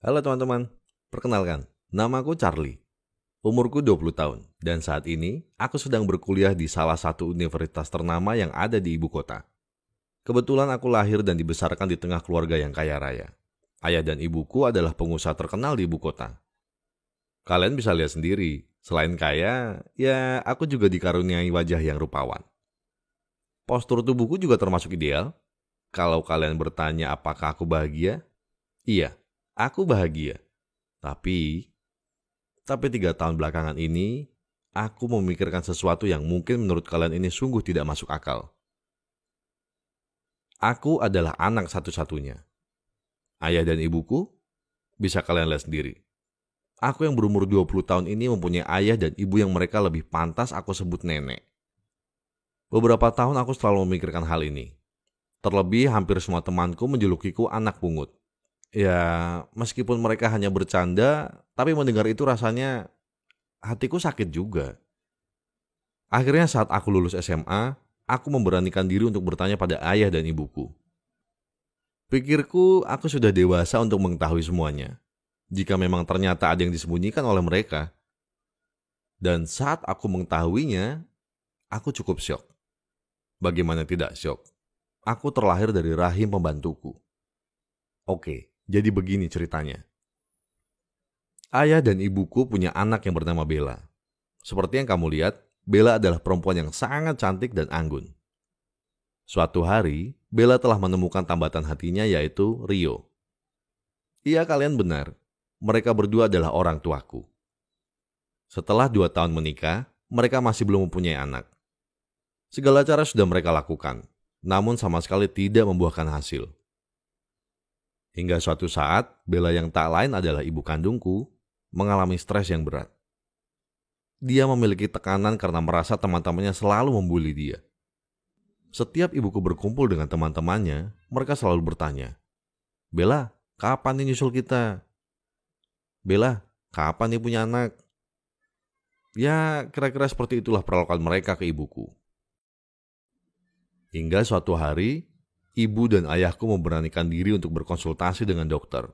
Halo teman-teman, perkenalkan, namaku Charlie. Umurku 20 tahun, dan saat ini aku sedang berkuliah di salah satu universitas ternama yang ada di ibu kota. Kebetulan aku lahir dan dibesarkan di tengah keluarga yang kaya raya. Ayah dan ibuku adalah pengusaha terkenal di ibu kota. Kalian bisa lihat sendiri, selain kaya, ya aku juga dikaruniai wajah yang rupawan. Postur tubuhku juga termasuk ideal. Kalau kalian bertanya apakah aku bahagia? Iya, aku bahagia. Tapi 3 tahun belakangan ini, aku memikirkan sesuatu yang mungkin menurut kalian ini sungguh tidak masuk akal. Aku adalah anak satu-satunya. Ayah dan ibuku, bisa kalian lihat sendiri. Aku yang berumur 20 tahun ini mempunyai ayah dan ibu yang mereka lebih pantas aku sebut nenek. Beberapa tahun aku selalu memikirkan hal ini. Terlebih hampir semua temanku menjulukiku anak pungut. Ya, meskipun mereka hanya bercanda, tapi mendengar itu rasanya hatiku sakit juga. Akhirnya saat aku lulus SMA, aku memberanikan diri untuk bertanya pada ayah dan ibuku. Pikirku aku sudah dewasa untuk mengetahui semuanya. Jika memang ternyata ada yang disembunyikan oleh mereka. Dan saat aku mengetahuinya, aku cukup syok. Bagaimana tidak syok? Aku terlahir dari rahim pembantuku. Oke, jadi begini ceritanya. Ayah dan ibuku punya anak yang bernama Bella. Seperti yang kamu lihat, Bella adalah perempuan yang sangat cantik dan anggun. Suatu hari, Bella telah menemukan tambatan hatinya yaitu Rio. Iya, kalian benar. Mereka berdua adalah orang tuaku. Setelah 2 tahun menikah, mereka masih belum mempunyai anak. Segala cara sudah mereka lakukan, namun sama sekali tidak membuahkan hasil. Hingga suatu saat, Bella yang tak lain adalah ibu kandungku, mengalami stres yang berat. Dia memiliki tekanan karena merasa teman-temannya selalu membuli dia. Setiap ibuku berkumpul dengan teman-temannya, mereka selalu bertanya, "Bella, kapan nih nyusul kita? Bella, kapan nih punya anak?" Ya, kira-kira seperti itulah perlakuan mereka ke ibuku. Hingga suatu hari, ibu dan ayahku memberanikan diri untuk berkonsultasi dengan dokter.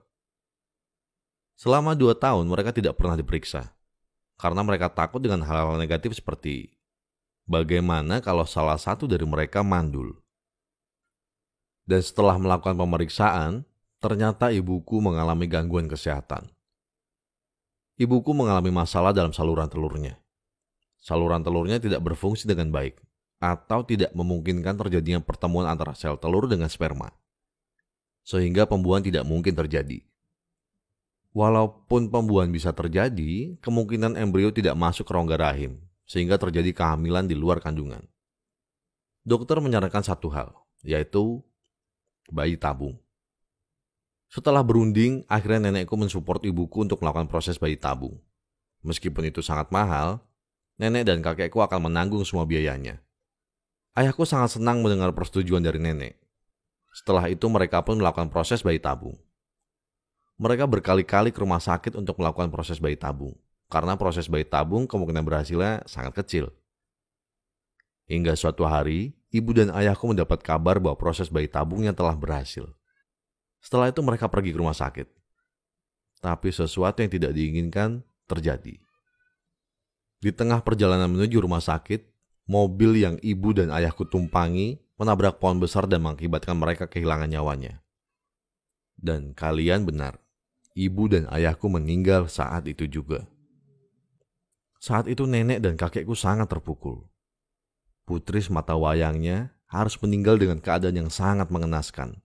Selama 2 tahun mereka tidak pernah diperiksa, karena mereka takut dengan hal-hal negatif seperti bagaimana kalau salah satu dari mereka mandul. Dan setelah melakukan pemeriksaan, ternyata ibuku mengalami gangguan kesehatan. Ibuku mengalami masalah dalam saluran telurnya. Saluran telurnya tidak berfungsi dengan baik, atau tidak memungkinkan terjadinya pertemuan antara sel telur dengan sperma. Sehingga pembuahan tidak mungkin terjadi. Walaupun pembuahan bisa terjadi, kemungkinan embrio tidak masuk ke rongga rahim, sehingga terjadi kehamilan di luar kandungan. Dokter menyarankan satu hal, yaitu bayi tabung. Setelah berunding, akhirnya nenekku mensupport ibuku untuk melakukan proses bayi tabung. Meskipun itu sangat mahal, nenek dan kakekku akan menanggung semua biayanya. Ayahku sangat senang mendengar persetujuan dari nenek. Setelah itu mereka pun melakukan proses bayi tabung. Mereka berkali-kali ke rumah sakit untuk melakukan proses bayi tabung, karena proses bayi tabung kemungkinan berhasilnya sangat kecil. Hingga suatu hari, ibu dan ayahku mendapat kabar bahwa proses bayi tabungnya telah berhasil. Setelah itu mereka pergi ke rumah sakit. Tapi sesuatu yang tidak diinginkan terjadi. Di tengah perjalanan menuju rumah sakit, mobil yang ibu dan ayahku tumpangi menabrak pohon besar dan mengakibatkan mereka kehilangan nyawanya. Dan kalian benar, ibu dan ayahku meninggal saat itu juga. Saat itu nenek dan kakekku sangat terpukul. Putri semata wayangnya harus meninggal dengan keadaan yang sangat mengenaskan.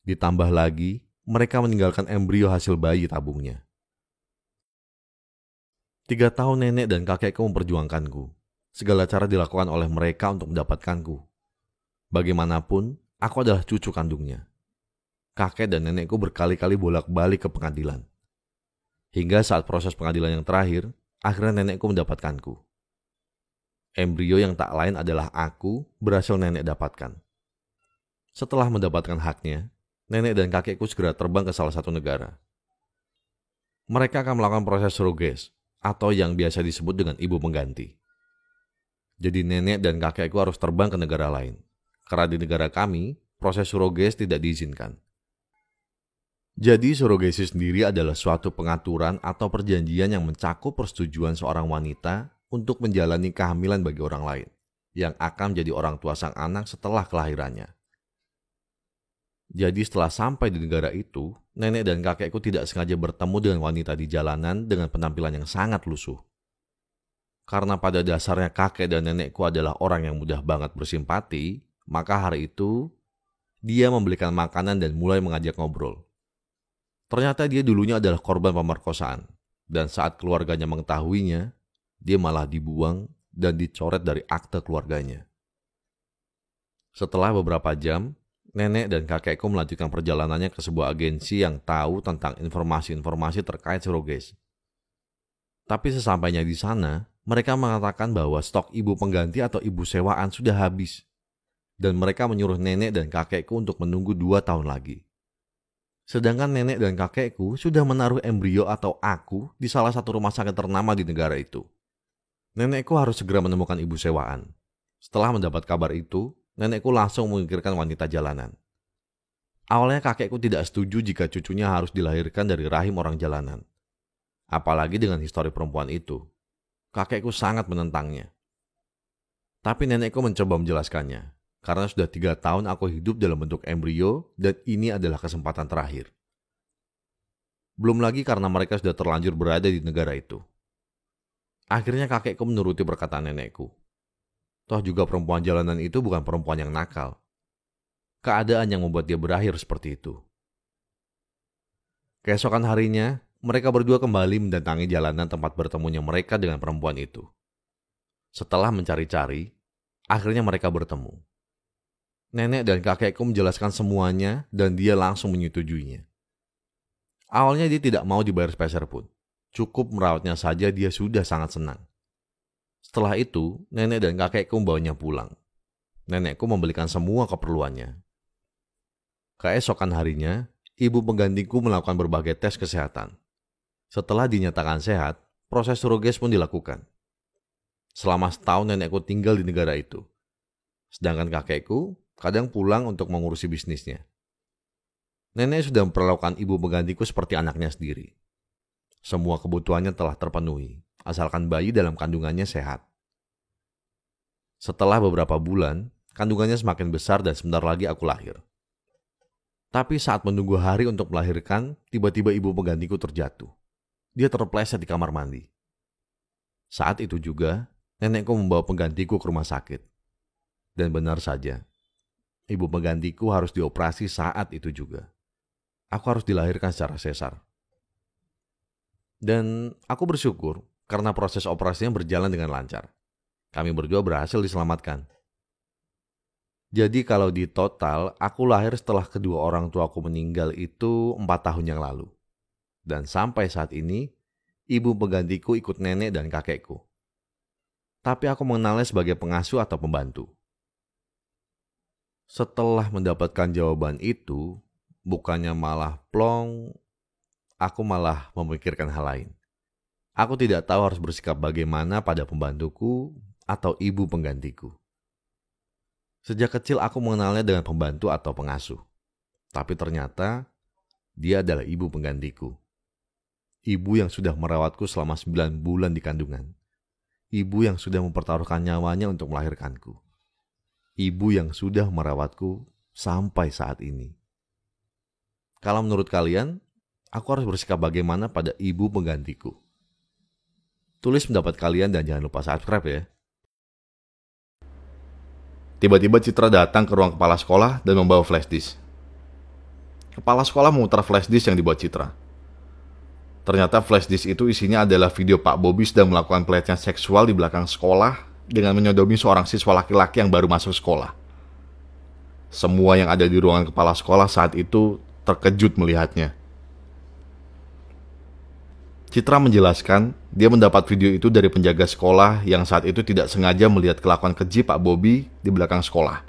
Ditambah lagi, mereka meninggalkan embrio hasil bayi tabungnya. 3 tahun nenek dan kakekku memperjuangkanku. Segala cara dilakukan oleh mereka untuk mendapatkanku. Bagaimanapun, aku adalah cucu kandungnya. Kakek dan nenekku berkali-kali bolak-balik ke pengadilan. Hingga saat proses pengadilan yang terakhir, akhirnya nenekku mendapatkanku. Embrio yang tak lain adalah aku berhasil nenek dapatkan. Setelah mendapatkan haknya, nenek dan kakekku segera terbang ke salah satu negara. Mereka akan melakukan proses surrogasi, atau yang biasa disebut dengan ibu pengganti. Jadi nenek dan kakekku harus terbang ke negara lain. Karena di negara kami, proses surrogasi tidak diizinkan. Jadi surogasi sendiri adalah suatu pengaturan atau perjanjian yang mencakup persetujuan seorang wanita untuk menjalani kehamilan bagi orang lain, yang akan menjadi orang tua sang anak setelah kelahirannya. Jadi setelah sampai di negara itu, nenek dan kakekku tidak sengaja bertemu dengan wanita di jalanan dengan penampilan yang sangat lusuh. Karena pada dasarnya kakek dan nenekku adalah orang yang mudah banget bersimpati, maka hari itu dia membelikan makanan dan mulai mengajak ngobrol. Ternyata dia dulunya adalah korban pemerkosaan, dan saat keluarganya mengetahuinya, dia malah dibuang dan dicoret dari akte keluarganya. Setelah beberapa jam, nenek dan kakekku melanjutkan perjalanannya ke sebuah agensi yang tahu tentang informasi-informasi terkait surogasi. Tapi sesampainya di sana, mereka mengatakan bahwa stok ibu pengganti atau ibu sewaan sudah habis, dan mereka menyuruh nenek dan kakekku untuk menunggu 2 tahun lagi. Sedangkan nenek dan kakekku sudah menaruh embrio atau aku di salah satu rumah sakit ternama di negara itu. Nenekku harus segera menemukan ibu sewaan. Setelah mendapat kabar itu, nenekku langsung memikirkan wanita jalanan. Awalnya kakekku tidak setuju jika cucunya harus dilahirkan dari rahim orang jalanan. Apalagi dengan histori perempuan itu. Kakekku sangat menentangnya. Tapi nenekku mencoba menjelaskannya. Karena sudah 3 tahun aku hidup dalam bentuk embrio dan ini adalah kesempatan terakhir. Belum lagi karena mereka sudah terlanjur berada di negara itu. Akhirnya kakekku menuruti perkataan nenekku. Toh juga perempuan jalanan itu bukan perempuan yang nakal. Keadaan yang membuat dia berakhir seperti itu. Keesokan harinya, mereka berdua kembali mendatangi jalanan tempat bertemunya mereka dengan perempuan itu. Setelah mencari-cari, akhirnya mereka bertemu. Nenek dan kakekku menjelaskan semuanya dan dia langsung menyetujuinya. Awalnya dia tidak mau dibayar sepeser pun. Cukup merawatnya saja dia sudah sangat senang. Setelah itu, nenek dan kakekku membawanya pulang. Nenekku membelikan semua keperluannya. Keesokan harinya, ibu penggantiku melakukan berbagai tes kesehatan. Setelah dinyatakan sehat, proses surogasi pun dilakukan. Selama setahun nenekku tinggal di negara itu. Sedangkan kakekku kadang pulang untuk mengurusi bisnisnya. Nenek sudah memperlakukan ibu penggantiku seperti anaknya sendiri. Semua kebutuhannya telah terpenuhi, asalkan bayi dalam kandungannya sehat. Setelah beberapa bulan, kandungannya semakin besar dan sebentar lagi aku lahir. Tapi saat menunggu hari untuk melahirkan, tiba-tiba ibu penggantiku terjatuh. Dia terpleset di kamar mandi. Saat itu juga, nenekku membawa penggantiku ke rumah sakit. Dan benar saja, ibu penggantiku harus dioperasi saat itu juga. Aku harus dilahirkan secara sesar. Dan aku bersyukur karena proses operasinya berjalan dengan lancar. Kami berdua berhasil diselamatkan. Jadi kalau di total, aku lahir setelah kedua orang tuaku meninggal itu 4 tahun yang lalu. Dan sampai saat ini, ibu penggantiku ikut nenek dan kakekku. Tapi aku mengenalnya sebagai pengasuh atau pembantu. Setelah mendapatkan jawaban itu, bukannya malah plong, aku malah memikirkan hal lain. Aku tidak tahu harus bersikap bagaimana pada pembantuku atau ibu penggantiku. Sejak kecil aku mengenalnya dengan pembantu atau pengasuh. Tapi ternyata dia adalah ibu penggantiku. Ibu yang sudah merawatku selama 9 bulan di kandungan. Ibu yang sudah mempertaruhkan nyawanya untuk melahirkanku. Ibu yang sudah merawatku sampai saat ini. Kalau menurut kalian, aku harus bersikap bagaimana pada ibu penggantiku? Tulis pendapat kalian dan jangan lupa subscribe ya. Tiba-tiba Citra datang ke ruang kepala sekolah dan membawa flash disk. Kepala sekolah memutar flash disk yang dibuat Citra. Ternyata flash disk itu isinya adalah video Pak Bobi sedang melakukan pelecehan seksual di belakang sekolah dengan menyodomi seorang siswa laki-laki yang baru masuk sekolah. Semua yang ada di ruangan kepala sekolah saat itu terkejut melihatnya. Citra menjelaskan, dia mendapat video itu dari penjaga sekolah yang saat itu tidak sengaja melihat kelakuan keji Pak Bobi di belakang sekolah.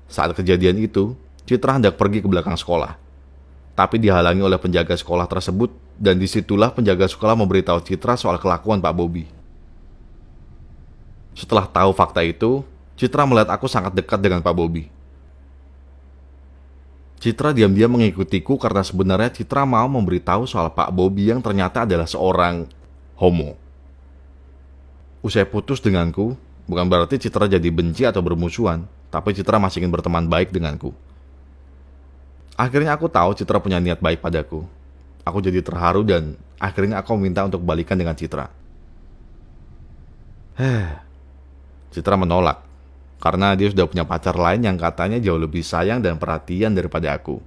Saat kejadian itu, Citra hendak pergi ke belakang sekolah. Tapi dihalangi oleh penjaga sekolah tersebut dan disitulah penjaga sekolah memberitahu Citra soal kelakuan Pak Bobi. Setelah tahu fakta itu, Citra melihat aku sangat dekat dengan Pak Bobi. Citra diam-diam mengikutiku karena sebenarnya Citra mau memberitahu soal Pak Bobby yang ternyata adalah seorang homo. Usai putus denganku, bukan berarti Citra jadi benci atau bermusuhan, tapi Citra masih ingin berteman baik denganku. Akhirnya aku tahu Citra punya niat baik padaku. Aku jadi terharu dan akhirnya aku minta untuk balikan dengan Citra. Citra menolak, karena dia sudah punya pacar lain yang katanya jauh lebih sayang dan perhatian daripada aku.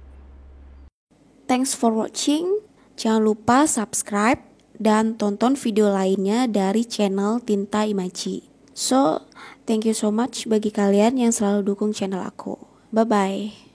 Thanks for watching. Jangan lupa subscribe dan tonton video lainnya dari channel Tinta Imaji. So, thank you so much bagi kalian yang selalu dukung channel aku. Bye-bye.